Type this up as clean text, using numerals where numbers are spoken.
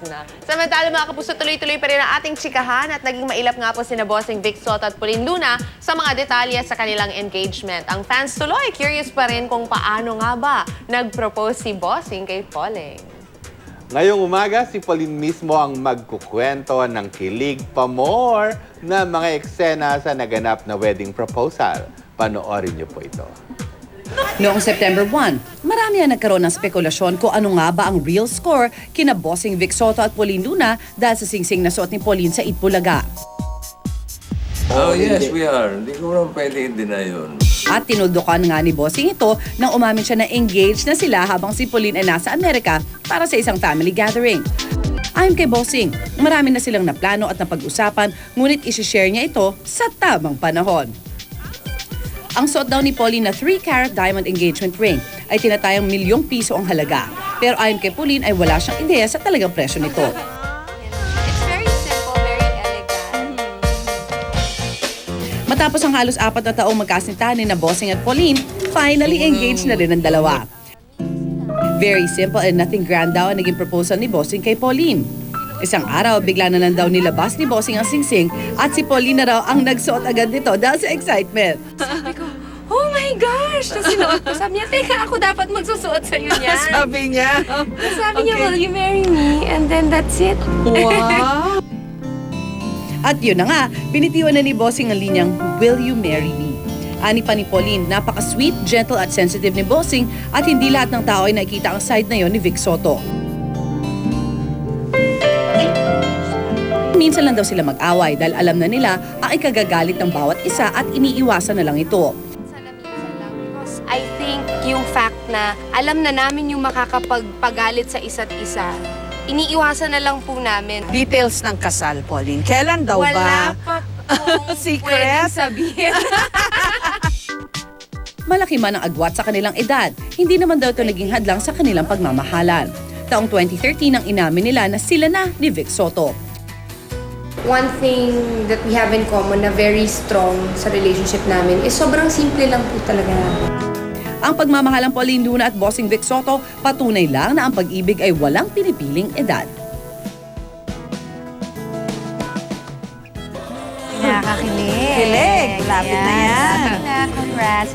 Na. Samantala mga kapuso, tuloy-tuloy pa rin ang ating tsikahan at naging mailap nga po sina Bossing Vic Soto at Pauline Luna sa mga detalye sa kanilang engagement. Ang fans tuloy, curious pa rin kung paano nga ba nag-propose si Bossing kay Pauling. Ngayong umaga, si Pauline mismo ang magkukwento ng kilig pa more na mga eksena sa naganap na wedding proposal. Panoorin niyo po ito. Noong September 1, marami ang nagkaroon ng spekulasyon kung ano nga ba ang real score kina Bossing Vic Soto at Pauline Luna dahil sa singsing na suot ni Pauline sa Itbulaga. Oh yes, we are. Hindi ko naman pwede i-deny yun. At tinuldukan nga ni Bossing ito nang umamin siya na engaged na sila habang si Pauline ay nasa Amerika para sa isang family gathering. Ayon kay Bossing, marami na silang naplano at napag-usapan ngunit isi-share niya ito sa tamang panahon. Ang suot daw ni Pauline na 3-carat diamond engagement ring ay tinatayang ₱1,000,000 ang halaga. Pero ayon kay Pauline ay wala siyang ideya sa talagang presyo nito. It's very simple, very elegant. Matapos ang halos 4 na taong magkasintahan ni na Bossing at Pauline, finally engaged na rin ang dalawa. Very simple and nothing grand daw ang naging proposal ni Bossing kay Pauline. Isang araw, bigla na lang daw nilabas ni Bossing ang singsing at si Pauline na raw ang nagsuot agad nito dahil sa excitement. Sabi ko, oh my gosh! Tapos sinuot ko. Sabi niya, teka, ako dapat magsusuot sa'yo niyan. Sabi niya. Sabi niya, will you marry me? And then that's it. Wow! At yun na nga, binitiwan na ni Bossing ang linyang, will you marry me? Ani pa ni Pauline, napaka-sweet, gentle at sensitive ni Bossing at hindi lahat ng tao ay nakikita ang side na yon ni Vic Soto. Minsan lang daw sila mag-away dahil alam na nila ang ikagagalit ng bawat isa at iniiwasan na lang ito. Because I think yung fact na alam na namin yung makakapagpagalit sa isa't isa, iniiwasan na lang po namin. Details ng kasal, Pauline. Kailan daw Wala ba? pa pong Secret? pwedeng sabihin. Malaki man ang agwat sa kanilang edad, hindi naman daw ito naging hadlang sa kanilang pagmamahalan. Taong 2013 ang inamin nila na sila na ni Vic Soto. One thing that we have in common na very strong sa relationship namin is sobrang simple lang po talaga namin. Ang pagmamahalang Pauline Luna at Bossing Vic Soto, patunay lang na ang pag-ibig ay walang pinipiling edad. Nakakakilig. Kilig. Lapit na yan. Congrats.